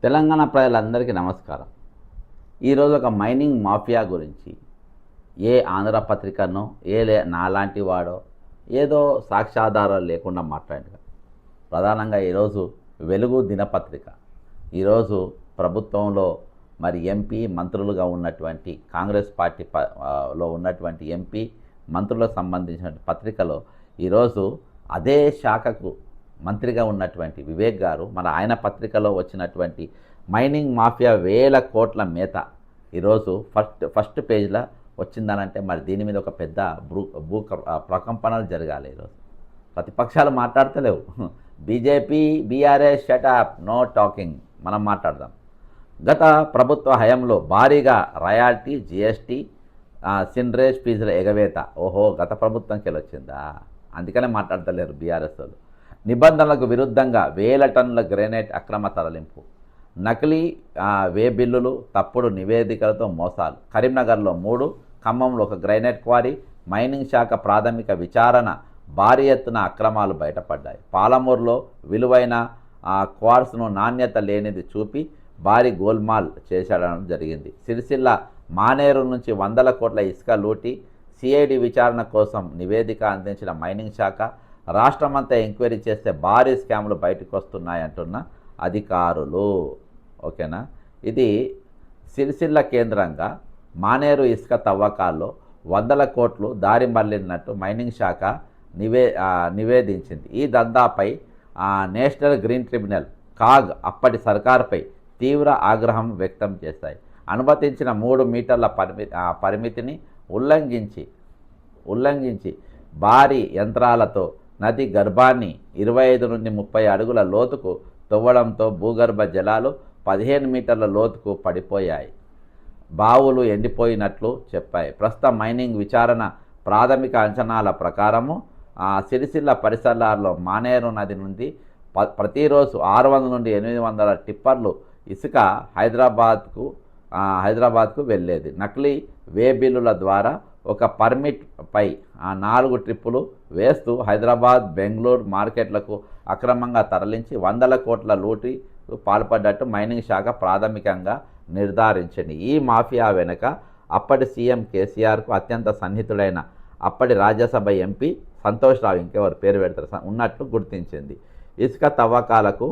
తెలంగాణ ప్రజలందరికీ నమస్కారం. ఈరోజు ఒక మైనింగ్ మాఫియా గురించి ఏ ఆంధ్ర పత్రికనో నాలాంటి వాడో ఏదో సాక్ష్యాధారాలు లేకుండా మాట్లాడారు. ప్రధానంగా ఈరోజు వెలుగు దినపత్రిక ఈరోజు ప్రభుత్వంలో మరి ఎంపీ మంత్రులుగా ఉన్నటువంటి కాంగ్రెస్ పార్టీ లో ఉన్నటువంటి ఎంపీ మంత్రులకు సంబంధించిన పత్రికలో ఈరోజు అదే శాఖకు మంత్రిగా ఉన్నటువంటి వివేక్ గారు మన ఆయన పత్రికలో వచ్చినటువంటి మైనింగ్ మాఫియా వేల కోట్ల మేత ఈరోజు ఫస్ట్ పేజ్లో వచ్చిందనంటే మరి దీని మీద ఒక పెద్ద భూ ప్రకంపనలు జరగాలి. ఈరోజు ప్రతిపక్షాలు మాట్లాడతలేవు. BJP BRS shut up no talking, మనం మాట్లాడదాం. గత ప్రభుత్వ హయాంలో భారీగా రాయల్టీ జిఎస్టీ సిన్రేజ్ ఫీజుల ఎగవేత గత ప్రభుత్వంకి వచ్చిందా, అందుకనే మాట్లాడతలేరు బీఆర్ఎస్ వాళ్ళు. నిబంధనలకు విరుద్ధంగా వేల టన్నుల గ్రెనేట్ అక్రమ తరలింపు, నకిలీ వే బిల్లులు, తప్పుడు నివేదికలతో మోసాలు. కరీంనగర్లో 3, ఖమ్మంలో ఒక గ్రైనేట్ క్వారీ. మైనింగ్ శాఖ ప్రాథమిక విచారణ, భారీ ఎత్తున అక్రమాలు బయటపడ్డాయి. పాలమూరులో విలువైన క్వార్ట్స్ను నాణ్యత లేనిది చూపి భారీ గోల్మాల్ చేసేయడం జరిగింది. సిరిసిల్ల మానేరు నుంచి 100 కోట్ల ఇసుక లూటి, సిఐడి విచారణ కోసం నివేదిక అందించిన మైనింగ్ శాఖ. రాష్ట్రమంతా ఎంక్వైరీ చేస్తే భారీ స్కామ్లు బయటకు వస్తున్నాయంటున్న అధికారులు. ఓకేనా, ఇది సిరిసిల్ల కేంద్రంగా మానేరు ఇసుక తవ్వకాల్లో 100 కోట్లు దారి మళ్లినట్టు మైనింగ్ శాఖ నివేదించింది. ఈ దందాపై నేషనల్ గ్రీన్ ట్రిబ్యునల్ కాగ్ అప్పటి సర్కారుపై తీవ్ర ఆగ్రహం వ్యక్తం చేశాయి. అనుమతించిన 3 మీటర్ల పరిమితిని ఉల్లంఘించి భారీ యంత్రాలతో నది గర్భాన్ని 25 నుండి 30 అడుగుల లోతుకు తవ్వడంతో భూగర్భ జలాలు 15 మీటర్ల లోతుకు పడిపోయాయి. బావులు ఎండిపోయినట్లు చెప్పాయి. ప్రస్తుతం మైనింగ్ విచారణ ప్రాథమిక అంచనాల ప్రకారము సిరిసిల్ల పరిసరాల్లో మానేరు నది నుండి ప్రతిరోజు 600 నుండి 800 టిప్పర్లు ఇసుక హైదరాబాద్కు వెళ్ళేది. నకిలీ వే బిల్లుల ద్వారా ఒక పర్మిట్ పై 4 ట్రిప్పులు వేస్తూ హైదరాబాద్, బెంగళూరు మార్కెట్లకు అక్రమంగా తరలించి 100 కోట్ల లూటీ పాల్పడ్డట్టు మైనింగ్ శాఖ ప్రాథమికంగా నిర్ధారించింది. ఈ మాఫియా వెనుక అప్పటి సీఎం కేసీఆర్కు అత్యంత సన్నిహితుడైన అప్పటి రాజ్యసభ ఎంపీ సంతోష్ రావు, ఇంకెవరు పేరు పెడతారు, ఉన్నట్లు గుర్తించింది. ఇసుక తవ్వకాలకు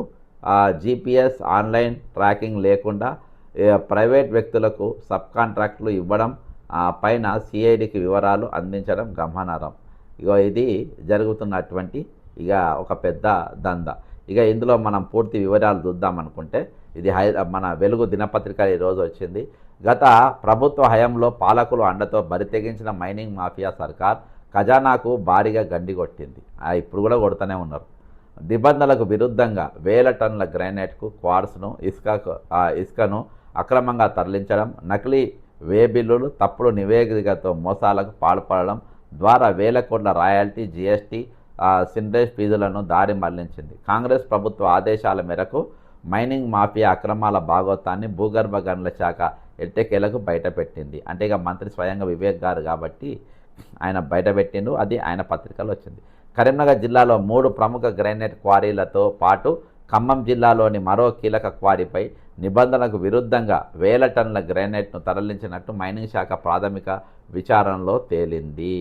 జీపీఎస్ ఆన్లైన్ ట్రాకింగ్ లేకుండా ప్రైవేట్ వ్యక్తులకు సబ్ కాంట్రాక్టులు ఇవ్వడం పైన సిఐడికి వివరాలు అందించడం గమనార్హం. ఇది జరుగుతున్నటువంటి ఒక పెద్ద దందా. ఇందులో మనం పూర్తి వివరాలు చూద్దామనుకుంటే ఇది మన వెలుగు దినపత్రిక ఈరోజు వచ్చింది. గత ప్రభుత్వ హయాంలో పాలకులు అండతో బరితెగించిన మైనింగ్ మాఫియా సర్కార్ ఖజానాకు భారీగా గండి కొట్టింది. ఇప్పుడు కూడా కొడుతూనే ఉన్నారు. నిబంధనలకు విరుద్ధంగా వేల టన్నుల గ్రైనేట్కు క్వార్ట్స్ను ఇసుకను అక్రమంగా తరలించడం, నకిలీ వే బిల్లులు, తప్పుడు నివేదికతో మోసాలకు పాల్పడడం ద్వారా వేల కోట్ల రాయల్టీ జిఎస్టీ సిన్రేజ్ ఫీజులను దారి మళ్లించింది. కాంగ్రెస్ ప్రభుత్వ ఆదేశాల మేరకు మైనింగ్ మాఫియా అక్రమాల భాగోతాన్ని భూగర్భ గనుల శాఖ ఎట్టకేలకు బయటపెట్టింది. అంటే మంత్రి స్వయంగా వివేక్ గారు కాబట్టి ఆయన బయటపెట్టిండు, అది ఆయన పత్రికలో వచ్చింది. కరీంనగర్ జిల్లాలో 3 ప్రముఖ గ్రైనేట్ క్వారీలతో పాటు ఖమ్మం జిల్లాలోని మరో కీలక క్వారీపై నిబంధనలకు విరుద్ధంగా వేల టన్నుల గ్రైనేట్ను తరలించినట్టు మైనింగ్ శాఖ ప్రాథమిక విచారణలో తేలింది.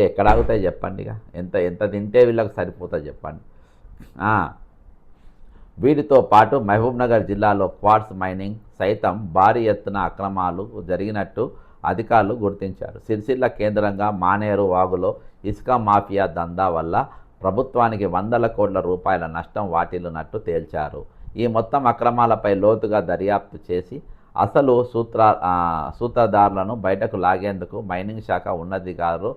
ఎక్కడ ఆగుతాయి చెప్పండి? ఎంత తింటే వీళ్ళకి సరిపోతుంది చెప్పండి. వీటితో పాటు మహబూబ్నగర్ జిల్లాలో క్వార్ట్స్ మైనింగ్ సైతం భారీ ఎత్తున అక్రమాలు జరిగినట్టు అధికారులు గుర్తించారు. సిరిసిల్ల కేంద్రంగా మానేరు వాగులో ఇసుక మాఫియా దందా వల్ల ప్రభుత్వానికి 100 కోట్ల రూపాయల నష్టం వాటిల్లినట్టు తేల్చారు. ఈ మొత్తం అక్రమాలపై లోతుగా దర్యాప్తు చేసి అసలు సూత్రధారులను బయటకు లాగేందుకు మైనింగ్ శాఖ ఉన్నతాధికారులు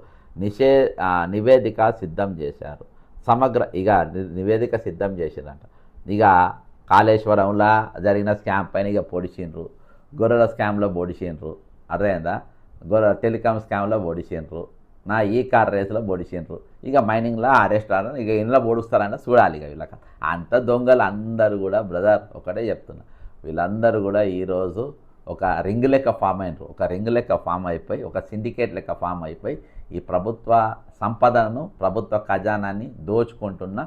నివేదిక సిద్ధం చేశారు. నివేదిక సిద్ధం చేసిరంట. కాళేశ్వరంలో జరిగిన స్కామ్ పైన పొడిచిండ్రు, గొర్రెల స్కామ్లో పొడిచిండ్రు, అర్థమైందా? టెలికాం స్కామ్లో పొడిచిండ్రు, ఈ కార్ రేసులో పొడిచిండ్రు. మైనింగ్లో అరెస్ట్ ఇంట్లో పొడుస్తారంటే చూడాలి. వీళ్ళకి అంత దొంగలు అందరూ కూడా బ్రదర్ ఒకటే చెప్తున్నా, వీళ్ళందరూ కూడా ఈరోజు ఒక రింగ్ లెక్క ఫామ్ అయిపోయి ఒక సిండికేట్ లెక్క ఫామ్ అయిపోయి ఈ ప్రభుత్వ సంపదను, ప్రభుత్వ ఖజానాన్ని దోచుకుంటున్న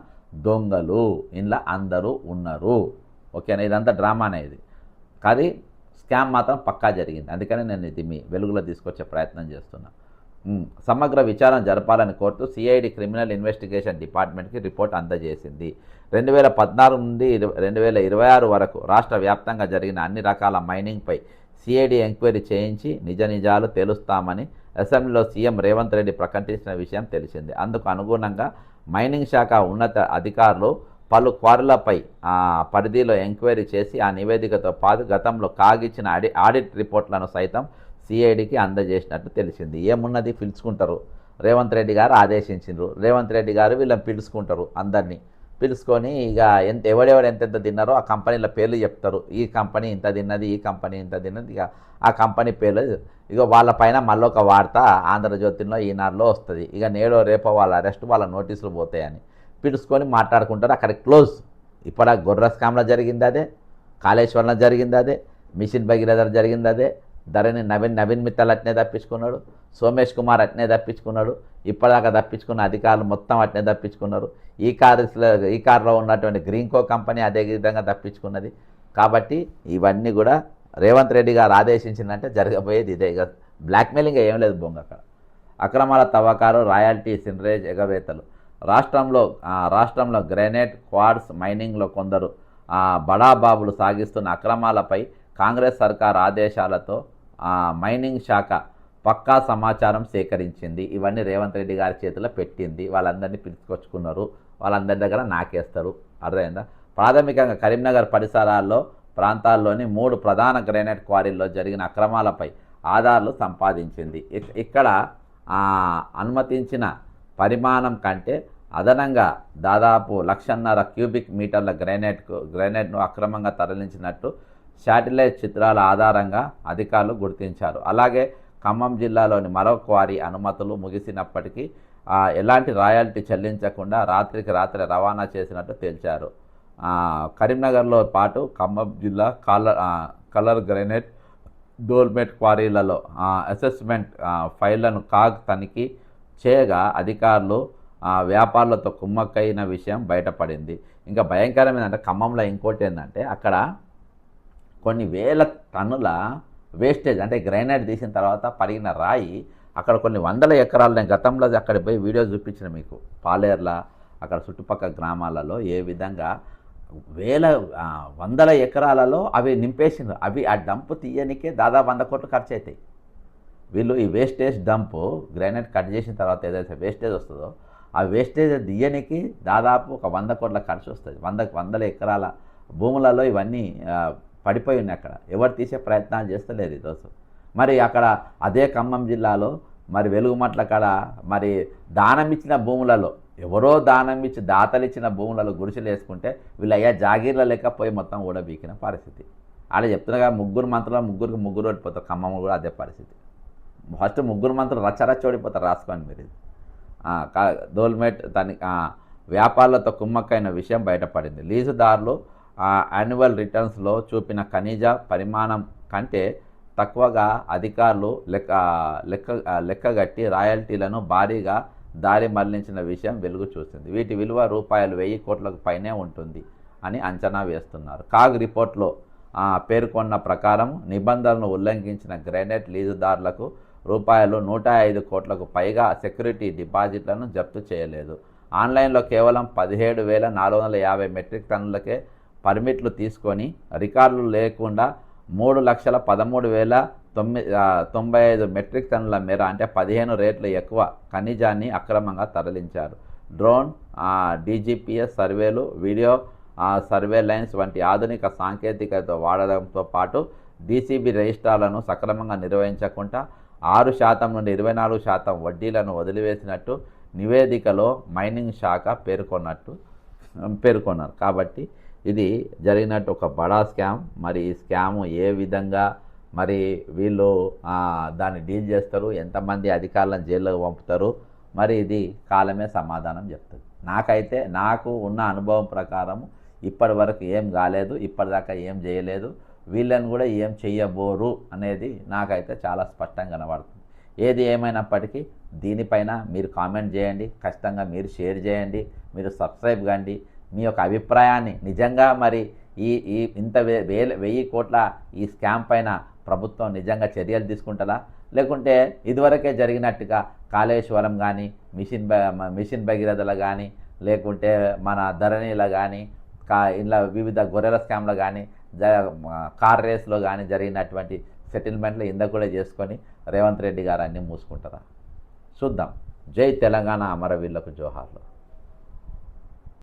దొంగలు ఇంట్లో అందరూ ఉన్నారు. ఓకేనా, ఇదంతా డ్రామానే ఇది. కానీ స్కామ్ మాత్రం పక్కా జరిగింది. అందుకని నేను ఇది మీ వెలుగులో తీసుకొచ్చే ప్రయత్నం చేస్తున్నా. సమగ్ర విచారణ జరపాలని కోర్టు సిఐడి క్రిమినల్ ఇన్వెస్టిగేషన్ డిపార్ట్మెంట్కి రిపోర్ట్ అందజేసింది. 2014 నుండి 2026 వరకు రాష్ట్ర వ్యాప్తంగా జరిగిన అన్ని రకాల మైనింగ్పై సిఐడి ఎంక్వైరీ చేయించి నిజ నిజాలు తెలుస్తామని అసెంబ్లీలో సీఎం రేవంత్ రెడ్డి ప్రకటించిన విషయం తెలిసిందే. అందుకు అనుగుణంగా మైనింగ్ శాఖ ఉన్నత అధికారులు పలు క్వారీలపై పరిధిలో ఎంక్వైరీ చేసి ఆ నివేదికతో పాటు గతంలో కాగిచ్చిన ఆడిట్ రిపోర్ట్లను సైతం సిఐడికి అందజేసినట్టు తెలిసింది. ఏమున్నది, పిలుచుకుంటారు. రేవంత్ రెడ్డి గారు ఆదేశించారు. రేవంత్ రెడ్డి గారు వీళ్ళని పిలుచుకుంటారు. అందరినీ పిలుచుకొని ఇక ఎవడెవడు ఎంతెంత తిన్నారో ఆ కంపెనీల పేర్లు చెప్తారు. ఈ కంపెనీ ఇంత తిన్నది, ఈ కంపెనీ ఇంత తిన్నది. ఇక ఆ కంపెనీ పేర్లు ఇక వాళ్ళపైన మళ్ళీ ఒక వార్త ఆంధ్రజ్యోతిలో ఈనాడులో వస్తుంది. ఇక నేడో రేపో వాళ్ళ అరెస్ట్, వాళ్ళ నోటీసులు పోతాయని పిలుచుకొని మాట్లాడుకుంటారు. అక్కడ క్లోజ్. ఇప్పుడు గొర్రె స్కామ్లో జరిగింది అదే, కాళేశ్వరంలో జరిగింది అదే, మిషన్ భగీరథ జరిగింది అదే, ధరణి నవీన్ మిత్తల్ అట్నే తప్పించుకున్నాడు, సోమేష్ కుమార్ అట్నే తప్పించుకున్నాడు, ఇప్పటిదాకా తప్పించుకున్న అధికారులు మొత్తం అట్నే తప్పించుకున్నారు. ఈ కారులో ఉన్నటువంటి గ్రీన్కో కంపెనీ అదే విధంగా తప్పించుకున్నది. కాబట్టి ఇవన్నీ కూడా రేవంత్ రెడ్డి గారు ఆదేశించిందంటే జరగబోయేది ఇదే. ఇక బ్లాక్మెయిలింగ్ ఏం లేదు బొంగ. అక్కడ అక్రమాల తవ్వకాలు, రాయల్టీ, సినరేజ్ ఎగవేతలు. రాష్ట్రంలో గ్రానైట్, క్వార్ట్స్ మైనింగ్లో కొందరు బడాబాబులు సాగిస్తున్న అక్రమాలపై కాంగ్రెస్ సర్కార్ ఆదేశాలతో మైనింగ్ శాఖ పక్కా సమాచారం సేకరించింది. ఇవన్నీ రేవంత్ రెడ్డి గారి చేతిలో పెట్టింది. వాళ్ళందరినీ పిలుచుకొచ్చుకున్నారు. వాళ్ళందరి దగ్గర నాకేస్తారు. అర్థమైందా? ప్రాథమికంగా కరీంనగర్ ప్రాంతాల్లోని 3 ప్రధాన గ్రానైట్ క్వారీల్లో జరిగిన అక్రమాలపై ఆధారాలు సంపాదించింది. ఇక్కడ అనుమతించిన పరిమాణం కంటే అదనంగా దాదాపు 1,50,000 క్యూబిక్ మీటర్ల గ్రానైట్ను అక్రమంగా తరలించినట్టు శాటిలైట్ చిత్రాల ఆధారంగా అధికారులు గుర్తించారు. అలాగే ఖమ్మం జిల్లాలోని మరో క్వారీ అనుమతులు ముగిసినప్పటికీ ఎలాంటి రాయల్టీ చెల్లించకుండా రాత్రికి రాత్రి రవాణా చేసినట్టు తేల్చారు. కరీంనగర్లో పాటు ఖమ్మం జిల్లా కలర్ గ్రానైట్, డోల్మెట్ క్వారీలలో అసెస్మెంట్ ఫైళ్లను కాగ్ తనిఖీ చేయగా అధికారులు వ్యాపారులతో కుమ్మక్కైన విషయం బయటపడింది. ఇంకా భయంకరం ఏంటంటే ఖమ్మంలో ఇంకోటి ఏంటంటే అక్కడ కొన్ని వేల టన్నుల వేస్టేజ్, అంటే గ్రైనైట్ తీసిన తర్వాత పడిగిన రాయి అక్కడ కొన్ని వందల ఎకరాలు, నేను గతంలో అక్కడ పోయి వీడియో చూపించిన మీకు, పాలేర్ల అక్కడ చుట్టుపక్కల గ్రామాలలో ఏ విధంగా వందల ఎకరాలలో అవి నింపేసిండ్రు. అవి ఆ డంపు తీయనికే దాదాపు 100 కోట్లు ఖర్చు అవుతాయి. వీళ్ళు ఈ వేస్టేజ్ డంపు గ్రానైట్ కట్ చేసిన తర్వాత ఏదైతే వేస్టేజ్ వస్తుందో ఆ వేస్టేజ్ తీయనికి దాదాపు ఒక 100 కోట్ల ఖర్చు వస్తుంది. వందల ఎకరాల భూములలో ఇవన్నీ పడిపోయి ఉన్నాయి. అక్కడ ఎవరు తీసే ప్రయత్నాలు చేస్తలేరు ఈరోజు. మరి అక్కడ అదే ఖమ్మం జిల్లాలో మరి వెలుగుమట్ల కాడ మరి దానం ఇచ్చిన భూములలో, ఎవరో దానం ఇచ్చి దాతలు ఇచ్చిన భూములలో గుడిసెలు వేసుకుంటే వీళ్ళు అయ్యా జాగీర్ల లెక్క పోయి మొత్తం ఊడబీకిన పరిస్థితి. ఆడ చెప్తున్నాగా ముగ్గురు ముగ్గురు ఓడిపోతారు. ఖమ్మం కూడా అదే పరిస్థితి. ఫస్ట్ 3 మంత్రులు రచ్చరచ్చ ఓడిపోతారు. రాసుకోండి మీరు. ఇది డోల్మెట్ వ్యాపారులతో కుమ్మక్కైన విషయం బయటపడింది. లీజుదారులు యాన్యువల్ రిటర్న్స్లో చూపిన ఖనిజ పరిమాణం కంటే తక్కువగా అధికారులు లెక్కగట్టి రాయల్టీలను భారీగా దారి మళ్లించిన విషయం వెలుగు చూసింది. వీటి విలువ ₹1,000 కోట్లకు పైనే ఉంటుంది అని అంచనా వేస్తున్నారు. కాగ్ రిపోర్ట్లో పేర్కొన్న ప్రకారం నిబంధనలను ఉల్లంఘించిన గ్రానైట్ లీజుదారులకు ₹105 కోట్లకు పైగా సెక్యూరిటీ డిపాజిట్లను జప్తు చేయలేదు. ఆన్లైన్లో కేవలం 17,450 మెట్రిక్ టన్నులకే పర్మిట్లు తీసుకొని రికార్డులు లేకుండా 3,13,095 మెట్రిక్ టన్నుల మేర, అంటే 15 రేట్లు ఎక్కువ ఖనిజాన్ని అక్రమంగా తరలించారు. డ్రోన్, DGPS సర్వేలు, వీడియో సర్వేలైన్స్ వంటి ఆధునిక సాంకేతికత వాడడంతో పాటు DCB రిజిస్ట్రార్లను సక్రమంగా నిర్వహించకుండా 6% నుండి 24% వడ్డీలను వదిలివేసినట్టు నివేదికలో మైనింగ్ శాఖ పేర్కొన్నారు. కాబట్టి ఇది జరిగినట్టు ఒక బడా స్కామ్. మరి ఈ స్కాము ఏ విధంగా మరి వీళ్ళు దాన్ని డీల్ చేస్తారు, ఎంతమంది అధికారులను జైల్లోకి పంపుతారు, మరి ఇది కాలమే సమాధానం చెప్తుంది. నాకు ఉన్న అనుభవం ప్రకారం ఇప్పటి వరకు ఏం కాలేదు, ఇప్పటిదాకా ఏం చేయలేదు, వీళ్ళని కూడా ఏం చెయ్యబోరు అనేది నాకైతే చాలా స్పష్టంగా కనబడుతుంది. ఏది ఏమైనప్పటికీ దీనిపైన మీరు కామెంట్ చేయండి, ఖచ్చితంగా మీరు షేర్ చేయండి, మీరు సబ్స్క్రైబ్ కండి. మీ యొక్క అభిప్రాయాన్ని నిజంగా మరి ఈ ఇంత 1000 కోట్ల ఈ స్కామ్ పైన ప్రభుత్వం నిజంగా చర్యలు తీసుకుంటుందా? లేకుంటే ఇదివరకే జరిగినట్టుగా కాళేశ్వరం కానీ, మిషన్ భగీరథలో కానీ, లేకుంటే మన ధరణిలో కానీ, ఇలా వివిధ గొర్రెల స్కామ్లో కానీ, కార్ రేస్లో కానీ జరిగినటువంటి సెటిల్మెంట్లు కూడా చేసుకొని రేవంత్ రెడ్డి గారు అన్నీ మూసుకుంటారా? చూద్దాం. జై తెలంగాణ, అమరవీరులకు జోహార్లు.